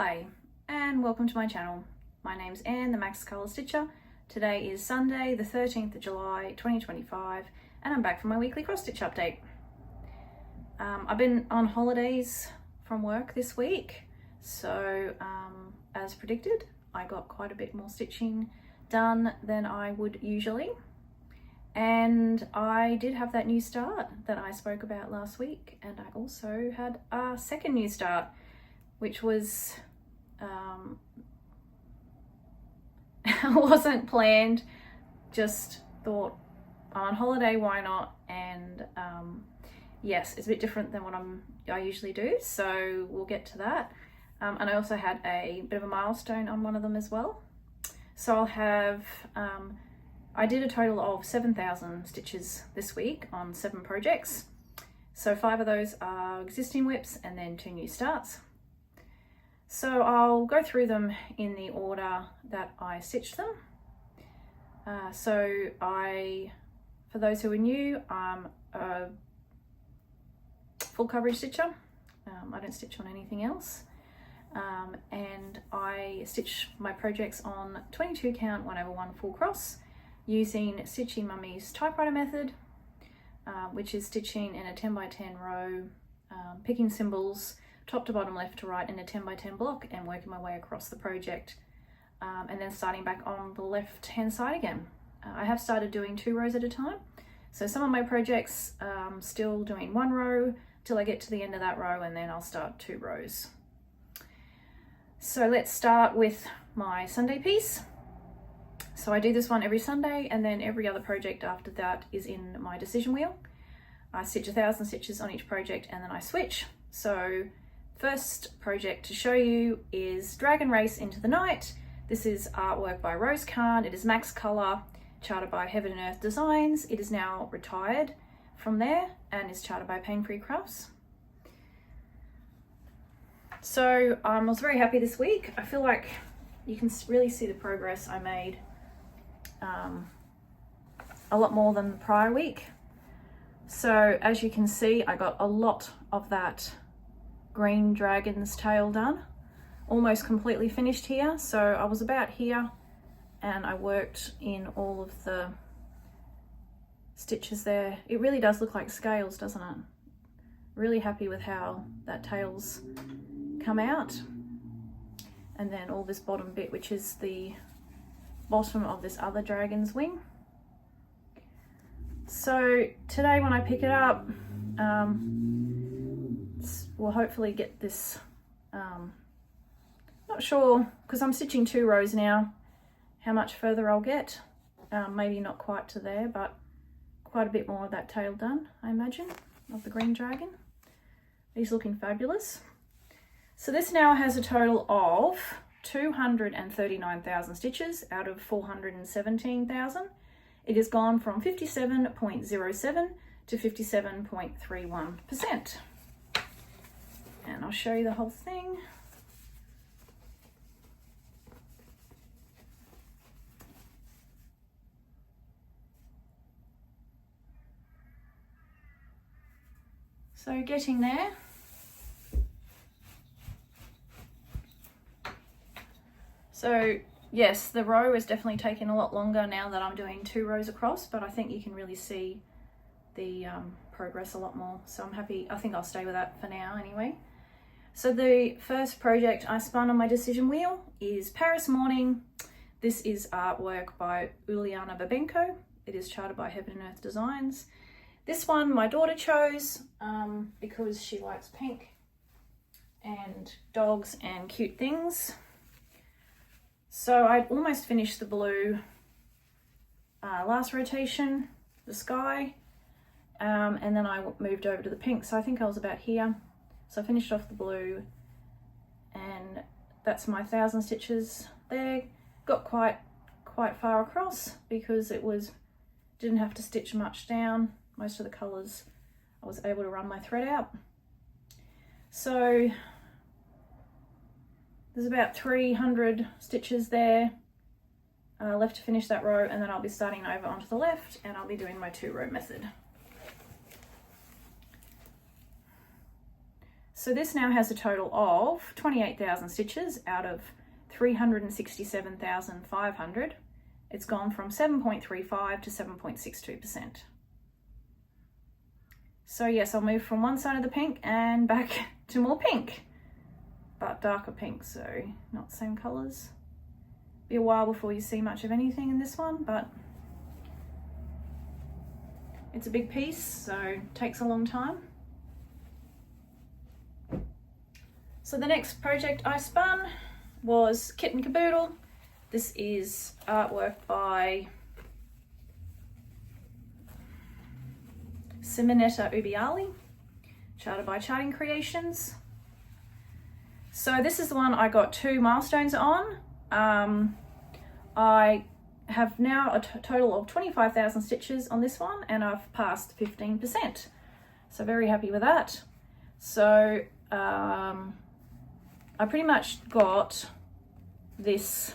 Hi, and welcome to my channel. My name's Anne, the Max Colour Stitcher. Today is Sunday, the 13th of July, 2025, and I'm back for my weekly cross stitch update. I've been on holidays from work this week, so as predicted, I got quite a bit more stitching done than I would usually. And I did have that new start that I spoke about last week, and I also had a second new start, which was wasn't planned, just thought I'm on holiday, why not? And yes, it's a bit different than what I usually do, so we'll get to that. And I also had a bit of a milestone on one of them as well. So I'll have I did a total of 7,000 stitches this week on 7 projects. So 5 of those are existing whips and then 2 new starts. So I'll go through them in the order that I stitched them. For those who are new, I'm a full coverage stitcher. I don't stitch on anything else. And I stitch my projects on 22 count 1/1 full cross using Stitchy Mummy's typewriter method, which is stitching in a 10 by 10 row, picking symbols top to bottom, left to right in a 10 by 10 block and working my way across the project, and then starting back on the left hand side again. I have started doing 2 rows at a time, so some of my projects still doing 1 row till I get to the end of that row, and then I'll start 2 rows. So let's start with my Sunday piece. So I do this one every Sunday, and then every other project after that is in my decision wheel. I stitch 1,000 stitches on each project and then I switch. So first project to show you is Dragon Race Into the Night. This is artwork by Rose Khan. It is Max Colour, charted by Heaven and Earth Designs. It is now retired from there and is charted by Pain Free Crafts. So I was very happy this week. I feel like you can really see the progress I made, a lot more than the prior week. So as you can see, I got a lot of that green dragon's tail done, almost completely finished here. So I was about here and I worked in all of the stitches there. It really does look like scales, doesn't it? Really happy with how that tail's come out. And then all this bottom bit, which is the bottom of this other dragon's wing. So today when I pick it up, we'll hopefully get this, not sure, because I'm stitching 2 rows now, how much further I'll get. Maybe not quite to there, but quite a bit more of that tail done, I imagine, of the green dragon. He's looking fabulous. So this now has a total of 239,000 stitches out of 417,000. It has gone from 57.07 to 57.31%. And I'll show you the whole thing. So getting there. So yes, the row is definitely taking a lot longer now that I'm doing 2 rows across, but I think you can really see the progress a lot more. So I'm happy. I think I'll stay with that for now anyway. So the first project I spun on my decision wheel is Paris Morning. This is artwork by Uliana Babenko. It is charted by Heaven and Earth Designs. This one my daughter chose because she likes pink and dogs and cute things. So I almost finished the blue last rotation, the sky, and then I moved over to the pink. So I think I was about here. So I finished off the blue, and that's my 1,000 stitches there. Got quite far across because didn't have to stitch much down. Most of the colours I was able to run my thread out. So there's about 300 stitches there left to finish that row, and then I'll be starting over onto the left and I'll be doing my 2 row method. So this now has a total of 28,000 stitches out of 367,500. It's gone from 7.35 to 7.62%. So yes, I'll move from one side of the pink and back to more pink, but darker pink, so not the same colours. Be a while before you see much of anything in this one, but it's a big piece, so it takes a long time. So the next project I spun was Kitten Kaboodle. This is artwork by Simonetta Ubbiali, charted by Charting Creations. So this is the one I got 2 milestones on. I have now a total of 25,000 stitches on this one, and I've passed 15%. So very happy with that. So I pretty much got this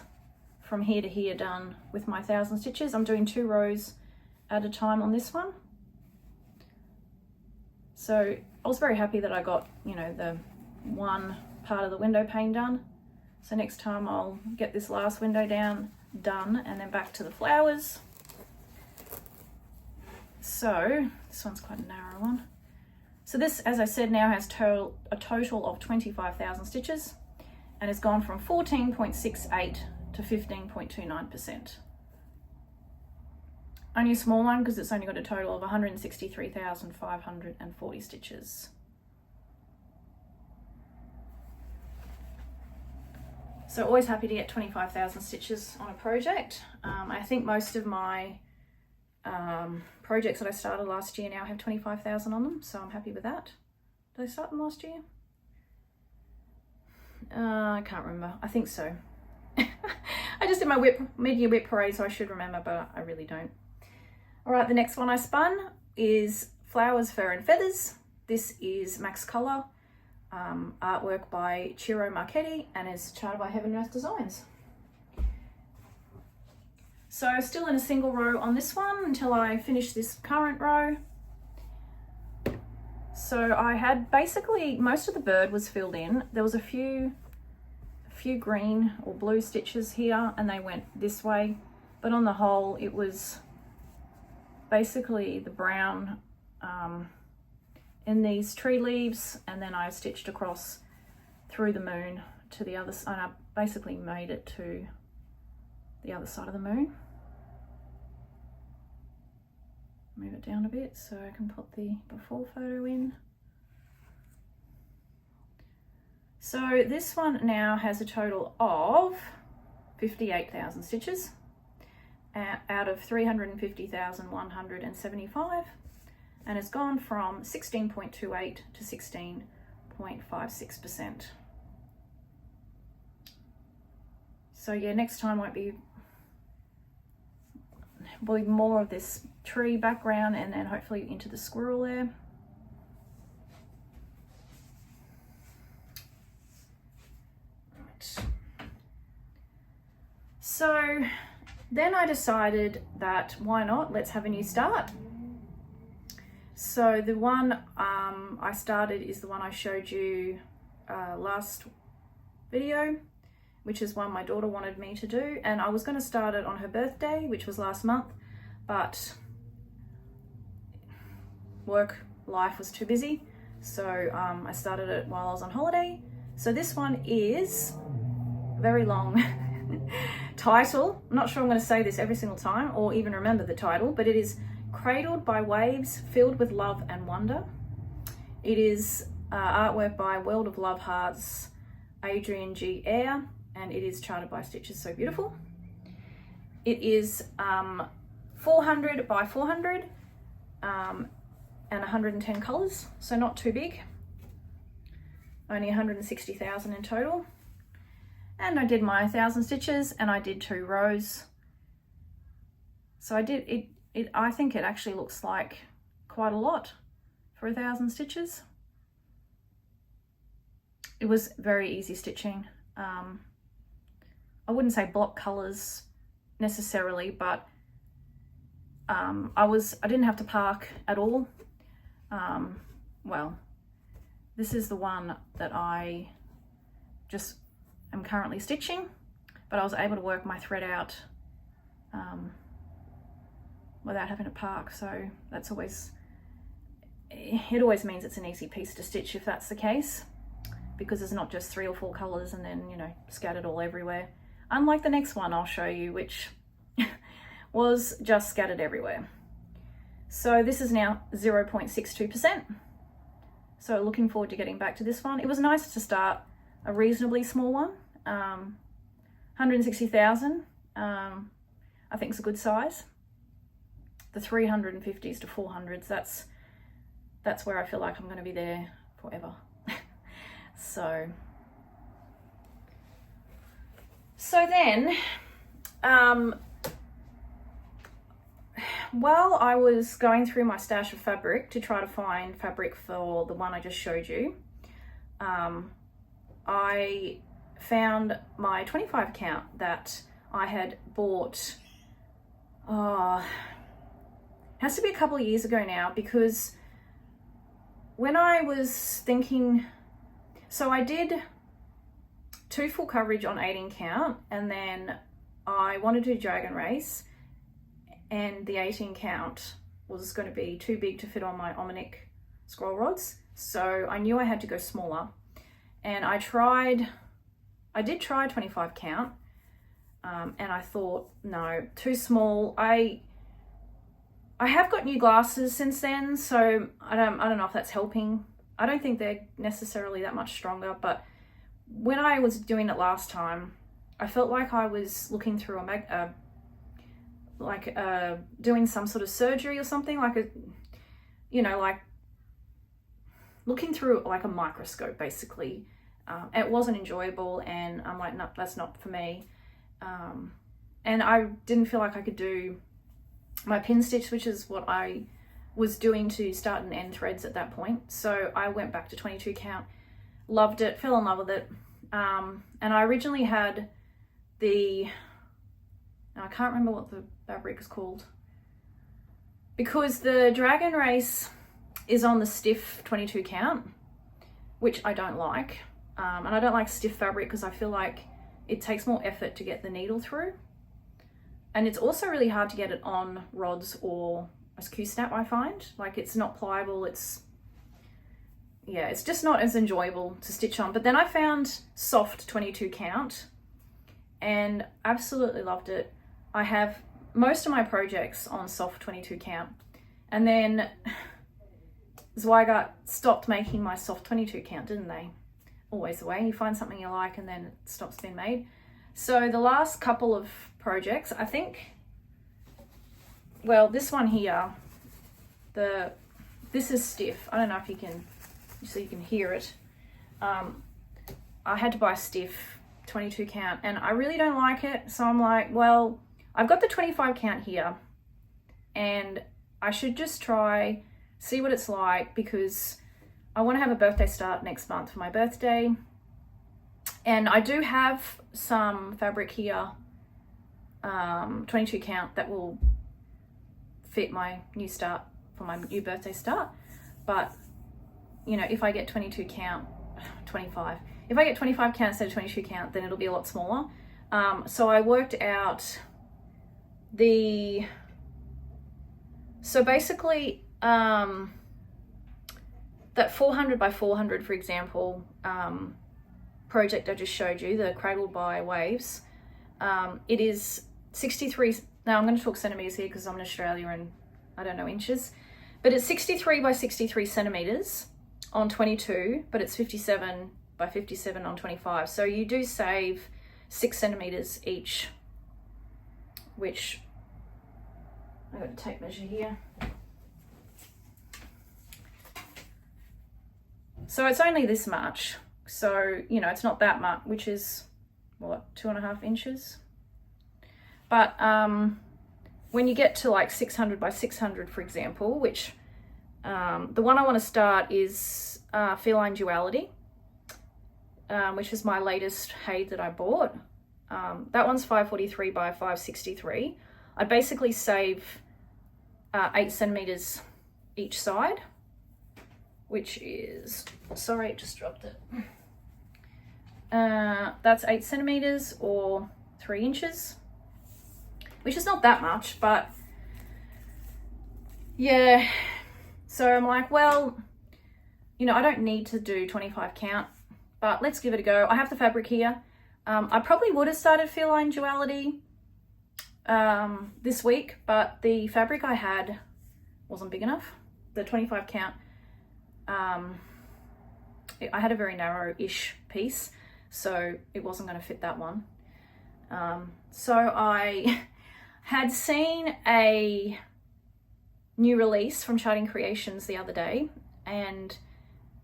from here to here done with my 1,000 stitches. I'm doing 2 rows at a time on this one. So I was very happy that I got, you know, the one part of the window pane done. So next time I'll get this last window done and then back to the flowers. So this one's quite a narrow one. So this, as I said, now has a total of 25,000 stitches, and it's gone from 14.68 to 15.29%. Only a small one because it's only got a total of 163,540 stitches. So always happy to get 25,000 stitches on a project. I think most of my projects that I started last year now have 25,000 on them, so I'm happy with that. Did I start them last year? I can't remember. I think so. I just did my mid-year whip parade, so I should remember, but I really don't. All right, the next one I spun is Flowers, Fur and Feathers. This is Max Color, artwork by Ciro Marchetti, and is charted by Heaven Earth Designs. So still in a single row on this one until I finish this current row. So I had basically, most of the bird was filled in. There was a few green or blue stitches here, and they went this way, but on the whole it was basically the brown in these tree leaves, and then I stitched across through the moon to the other side. I basically made it to the other side of the moon. Move it down a bit so I can put the before photo in. So this one now has a total of 58,000 stitches out of 350,175, and it's gone from 16.28 to 16.56%. So yeah, next time will be more of this tree background, and then hopefully into the squirrel there. Right. So then I decided that why not, let's have a new start. So the one I started is the one I showed you last video, which is one my daughter wanted me to do, and I was going to start it on her birthday, which was last month, but life was too busy, so I started it while I was on holiday. So this one is a very long title. I'm not sure I'm going to say this every single time or even remember the title, but it is Cradled by Waves Filled with Love and Wonder. It is artwork by World of Love Hearts, Adrian G. Eyre, and it is charted by Stitchessewbeautiful. It is 400 by 400 and 110 colours, so not too big. Only 160,000 in total. And I did my 1,000 stitches and I did 2 rows. So I did it. I think it actually looks like quite a lot for 1,000 stitches. It was very easy stitching. I wouldn't say block colours necessarily, but I didn't have to park at all. Well, this is the one that I just am currently stitching, but I was able to work my thread out without having to park, so that's always, it always means it's an easy piece to stitch if that's the case, because there's not just 3 or 4 colours and then, you know, scattered all everywhere. Unlike the next one I'll show you, which was just scattered everywhere. So this is now 0.62%. So looking forward to getting back to this one. It was nice to start a reasonably small one. 160,000, I think is a good size. The 350s to 400s, that's where I feel like I'm going to be there forever. So then, while I was going through my stash of fabric to try to find fabric for the one I just showed you, I found my 25 count that I had bought, has to be a couple of years ago now, because when I was thinking, so I did 2 full coverage on 18 count, and then I wanted to do Dragon Race, and the 18 count was going to be too big to fit on my Omnic scroll rods, so I knew I had to go smaller. And I did try 25 count, and I thought, no, too small. I have got new glasses since then, so I don't know if that's helping. I don't think they're necessarily that much stronger, but when I was doing it last time, I felt like I was looking through doing some sort of surgery or something, like like looking through like a microscope, basically. It wasn't enjoyable, and I'm like, no, that's not for me. And I didn't feel like I could do my pin stitch, which is what I was doing to start and end threads at that point. So I went back to 22 count, loved it, fell in love with it. And I originally had I can't remember what the fabric is called, because the Dragon Race is on the stiff 22 count, which I don't like. And I don't like stiff fabric because I feel like it takes more effort to get the needle through. And it's also really hard to get it on rods or a Q-snap, I find. Like, it's not pliable, it's just not as enjoyable to stitch on. But then I found soft 22 count and absolutely loved it. I have most of my projects on soft 22 count. And then Zweigart stopped making my soft 22 count, didn't they? Always the way, you find something you like and then it stops being made. So the last couple of projects, I think, well, this one here, this is stiff. I don't know if you can hear it. I had to buy stiff 22 count and I really don't like it. So I'm like, well, I've got the 25 count here and I should just see what it's like, because I want to have a birthday start next month for my birthday. And I do have some fabric here, 22 count, that will fit my new start for my new birthday start. But, you know, if I get 22 count, 25, if I get 25 count instead of 22 count, then it'll be a lot smaller. So I worked out so basically, that 400 by 400, for example, project I just showed you, the Cradled by Waves, it is 63, now I'm going to talk centimetres here because I'm in Australia and I don't know inches, but it's 63 by 63 centimetres on 22, but it's 57 by 57 on 25. So you do save 6 centimetres each, which I've got a tape measure here. So it's only this much. So, you know, it's not that much, which is what, 2.5 inches. But when you get to like 600 by 600, for example, which the one I want to start is Feline Duality, which is my latest HAED that I bought. That one's 543 by 563. I basically save 8 centimeters each side. which is, sorry, just dropped it. That's 8 centimeters or 3 inches, which is not that much, but yeah. So I'm like, well, you know, I don't need to do 25 count, but let's give it a go. I have the fabric here. I probably would have started feline duality this week, but the fabric I had wasn't big enough. The 25 count, I had a very narrow-ish piece, so it wasn't going to fit that one. So I had seen a new release from Charting Creations the other day, and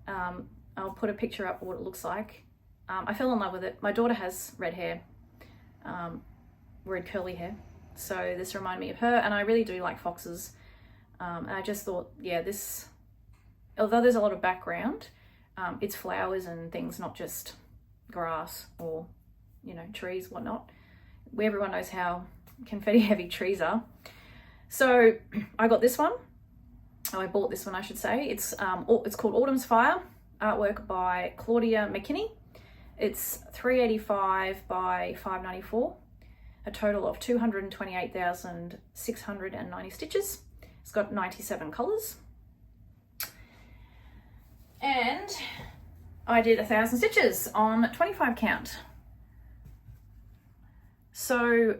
I'll put a picture up of what it looks like. I fell in love with it. My daughter has red hair, red curly hair, so this reminded me of her, and I really do like foxes. And I just thought, yeah, this, although there's a lot of background, it's flowers and things, not just grass or, you know, trees, whatnot. Everyone knows how confetti heavy trees are. So I got this one. Oh, I bought this one, I should say. It's called Autumn's Fire, artwork by Claudia McKinney. It's 385 by 594, a total of 228,690 stitches. It's got 97 colours. And I did 1,000 stitches on 25 count. So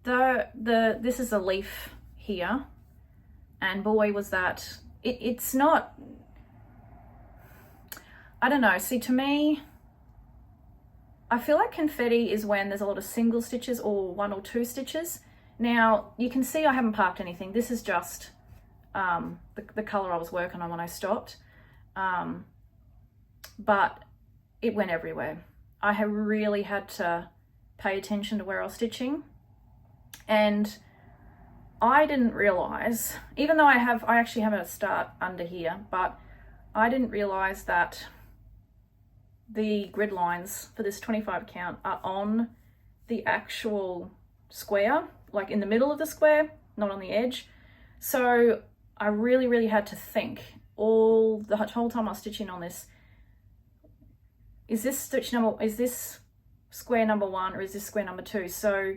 this is a leaf here, and boy was that, it's not, I don't know, see, to me, I feel like confetti is when there's a lot of single stitches or 1 or 2 stitches. Now you can see I haven't parked anything. This is just the colour I was working on when I stopped, but it went everywhere. I have really had to pay attention to where I was stitching, and I didn't realise, even though I actually have a start under here, but I didn't realise that the grid lines for this 25 count are on the actual square, like in the middle of the square, not on the edge. So I really had to think the whole time I was stitching on this, is this square number 1 or is this square number 2? So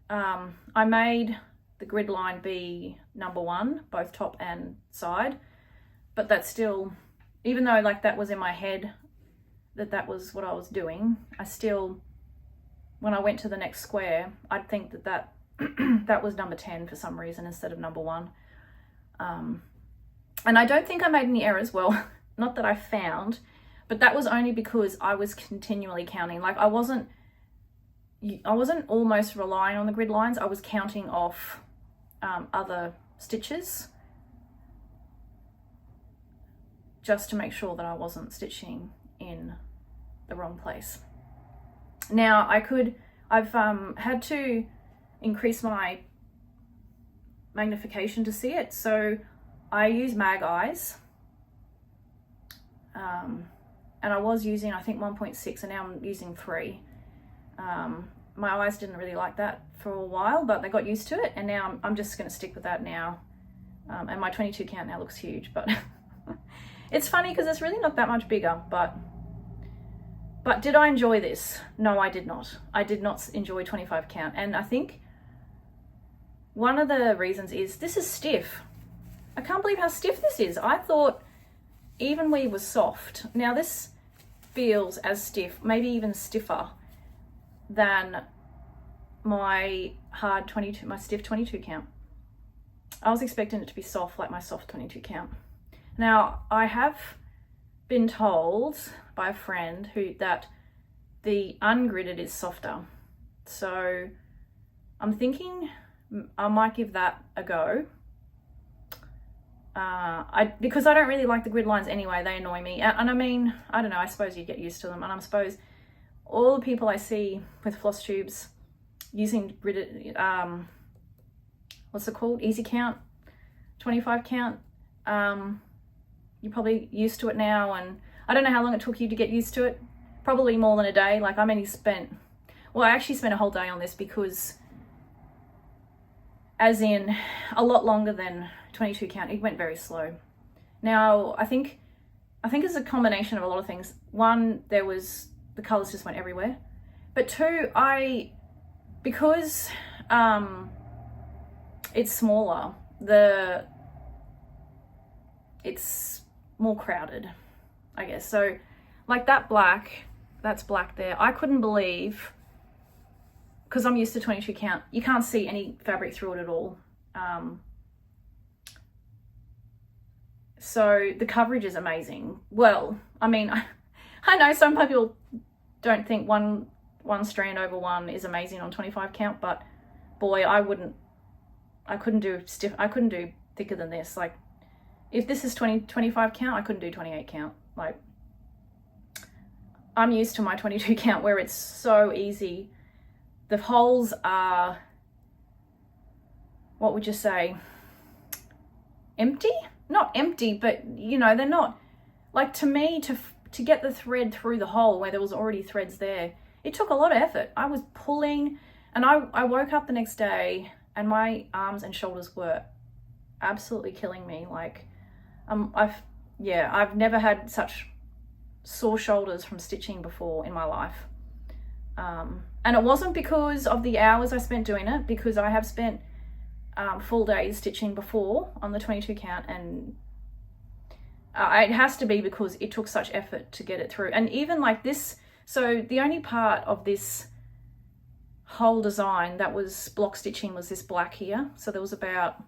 I made the grid line be number 1, both top and side, but that's still, even though like that was in my head that was what I was doing, I still, when I went to the next square, I'd think that that was number 10 for some reason instead of number 1. And I don't think I made any errors, well, not that I found, but that was only because I was continually counting. Like I wasn't almost relying on the grid lines. I was counting off other stitches just to make sure that I wasn't stitching in the wrong place. Now I've had to increase my magnification to see it, so I use mag eyes, and I was using, I think, 1.6, and now I'm using 3. My eyes didn't really like that for a while, but they got used to it, and now I'm just going to stick with that now. And my 22 count now looks huge, but it's funny because it's really not that much bigger. But did I enjoy this? No, I did not. I did not enjoy 25 count, and I think one of the reasons is this is stiff. I can't believe how stiff this is. I thought even weave was soft. Now this feels as stiff, maybe even stiffer than my hard 22, my stiff 22 count. I was expecting it to be soft like my soft 22 count. Now I have been told by a friend that the ungridded is softer, so I'm thinking I might give that a go. Because I don't really like the grid lines anyway, they annoy me, and I mean, I don't know, I suppose you get used to them, and I suppose all the people I see with floss tubes using gridded, what's it called, easy count, 25 count, you're probably used to it now, and I don't know how long it took you to get used to it. Probably more than a day. Like I actually spent a whole day on this, because as in a lot longer than 22 count, it went very slow. Now I think I think it's a combination of a lot of things. One, the colours just went everywhere. But two, because it's smaller, it's more crowded, I guess. So like that's black there. I couldn't believe, because I'm used to 22 count, you can't see any fabric through it at all. So the coverage is amazing. Well, I mean, I know some people don't think one strand over one is amazing on 25 count, but boy, I couldn't do thicker than this. Like if this is 25 count, I couldn't do 28 count. Like I'm used to my 22 count where it's so easy. The holes are, what would you say, empty? Not empty, but you know, they're not, like to me, to get the thread through the hole where there was already threads there, it took a lot of effort. I was pulling, and I woke up the next day and my arms and shoulders were absolutely killing me. Like I've never had such sore shoulders from stitching before in my life. And it wasn't because of the hours I spent doing it, because I have spent full days stitching before on the 22 count, and it has to be because it took such effort to get it through. And even like this, so the only part of this whole design that was block stitching was this black here. So there was about,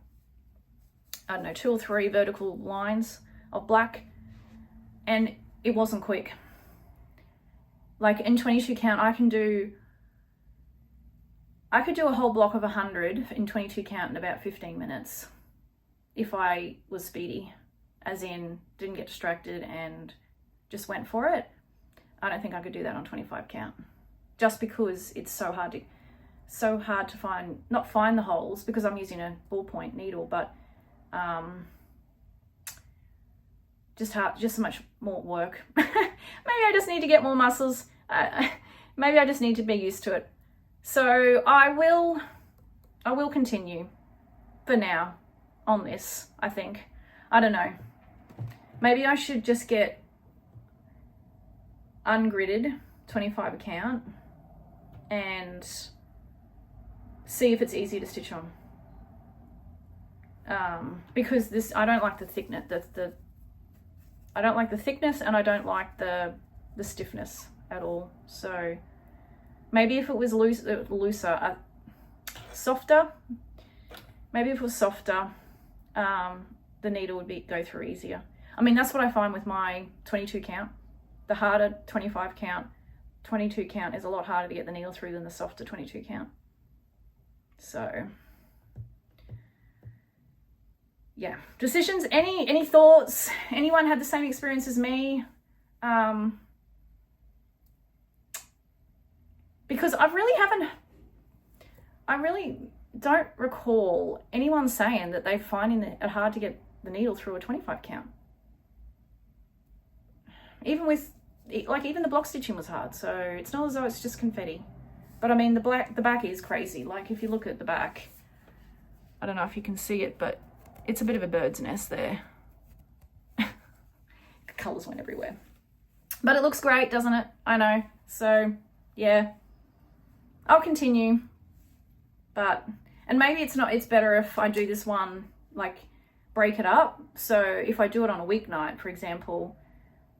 I don't know, 2 or 3 vertical lines of black, and it wasn't quick. Like in 22 count, I could do a whole block of 100 in 22 count in about 15 minutes if I was speedy, as in didn't get distracted and just went for it. I don't think I could do that on 25 count, just because it's so hard to not find the holes, because I'm using a ballpoint needle, but just so much more work. Maybe I just need to get more muscles. Maybe I just need to be used to it. So I will continue for now on this, I think. I don't know. Maybe I should just get ungridded 25 count and see if it's easy to stitch on. Because this, I don't like the thickness, I don't like the thickness, and I don't like the stiffness at all. So maybe if it was looser, softer, maybe if it was softer, the needle would go through easier. I mean, that's what I find with my 22 count. The harder 25 count, 22 count is a lot harder to get the needle through than the softer 22 count. So yeah, decisions. Any thoughts? Anyone had the same experience as me? Because I really don't recall anyone saying that they're finding it hard to get the needle through a 25 count. Even the block stitching was hard, so it's not as though it's just confetti. But I mean, the back is crazy. Like if you look at the back, I don't know if you can see it, but it's a bit of a bird's nest there. The colours went everywhere. But it looks great, doesn't it? I know. So yeah, I'll continue. And maybe it's better if I do this one, like break it up. So if I do it on a weeknight, for example,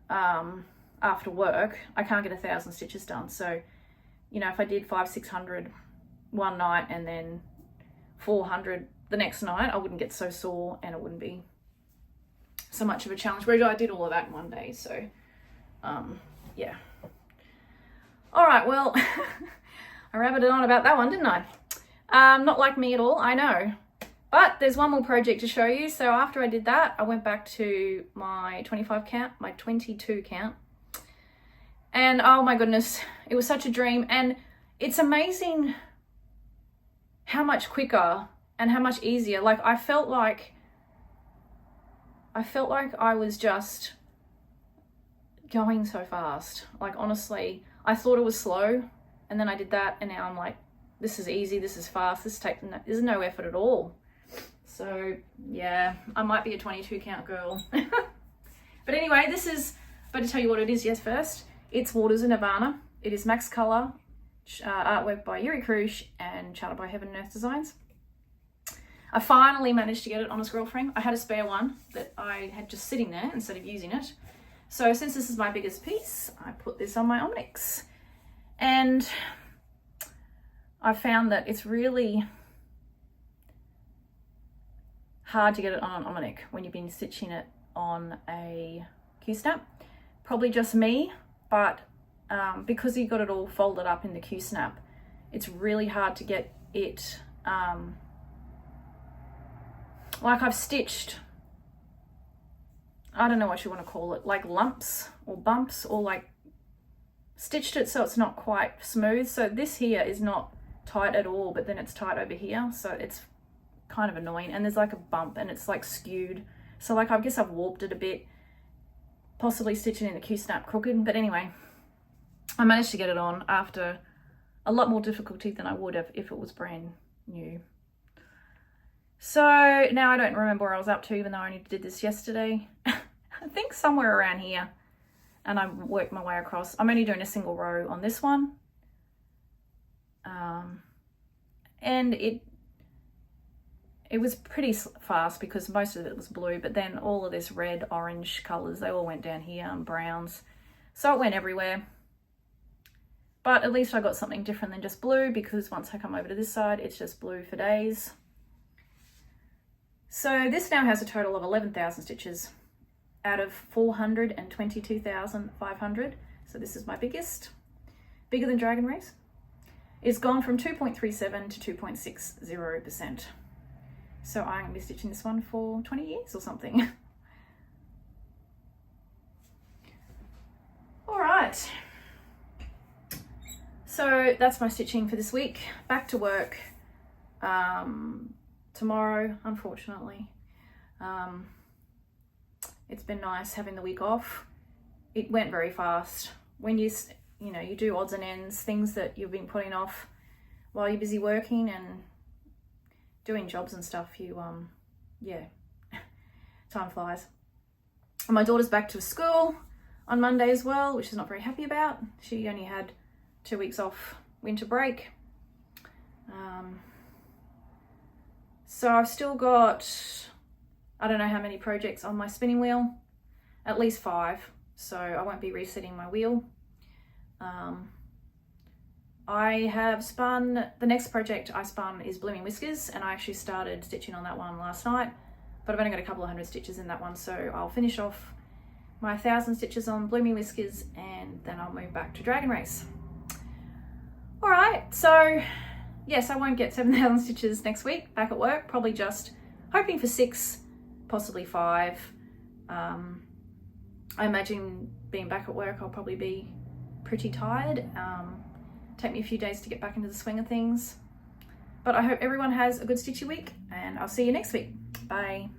after work, I can't get 1,000 stitches done. So, you know, if I did 500-600 one night and then 400 the next night, I wouldn't get so sore and it wouldn't be so much of a challenge. Whereas I did all of that in one day. So, yeah. All right, well, I rabbited on about that one, didn't I? Not like me at all, I know. But there's one more project to show you. So after I did that, I went back to my 25 count, my 22 count. And oh my goodness, it was such a dream. And it's amazing how much quicker and how much easier. Like I felt like I was just going so fast. Like honestly, I thought it was slow, and then I did that, and now I'm like, this is easy, this is fast, there's no effort at all. So yeah, I might be a 22 count girl. But anyway, this is, better tell you what it is, yes, first. It's Waters of Nirvana. It is Max Color, artwork by Yuri, Khrushch, and charted by Heaven and Earth Designs. I finally managed to get it on a scroll frame. I had a spare one that I had just sitting there instead of using it. So since this is my biggest piece, I put this on my Omnix. And I found that it's really hard to get it on an Omnic when you've been stitching it on a Q-snap. Probably just me, but because you got it all folded up in the Q-snap, it's really hard to get it, like I've stitched, I don't know what you want to call it, like lumps or bumps, or like stitched it so it's not quite smooth. So this here is not tight at all, but then it's tight over here, so it's kind of annoying. And there's like a bump and it's like skewed, so like I guess I've warped it a bit, possibly stitching in the Q-snap crooked. But anyway, I managed to get it on after a lot more difficulty than I would have if it was brand new. So now I don't remember where I was up to, even though I only did this yesterday. I think somewhere around here, and I worked my way across. I'm only doing a single row on this one, and it was pretty fast because most of it was blue, but then all of this red, orange colors, they all went down here, and browns, so it went everywhere. But at least I got something different than just blue, because once I come over to this side, it's just blue for days. So this now has a total of 11,000 stitches out of 422,500. So this is my biggest, bigger than Dragon Race. It's gone from 2.37 to 2.60%. So I'm going to be stitching this one for 20 years or something. All right. So that's my stitching for this week. Back to work tomorrow, unfortunately. It's been nice having the week off. It went very fast. When you do odds and ends, things that you've been putting off while you're busy working and doing jobs and stuff, yeah, time flies. And my daughter's back to school on Monday as well, which she's not very happy about. She only had 2 weeks off winter break. So I've still got, I don't know how many projects on my spinning wheel, at least 5. So I won't be resetting my wheel. I have spun, the next project I spun is Blooming Whiskers, and I actually started stitching on that one last night, but I've only got a couple of 100 stitches in that one, so I'll finish off my 1,000 stitches on Blooming Whiskers, and then I'll move back to Dragon Race. All right, so yes, I won't get 7,000 stitches next week back at work, probably just hoping for 6, possibly 5. I imagine being back at work, I'll probably be pretty tired. Take me a few days to get back into the swing of things. But I hope everyone has a good stitchy week, and I'll see you next week. Bye.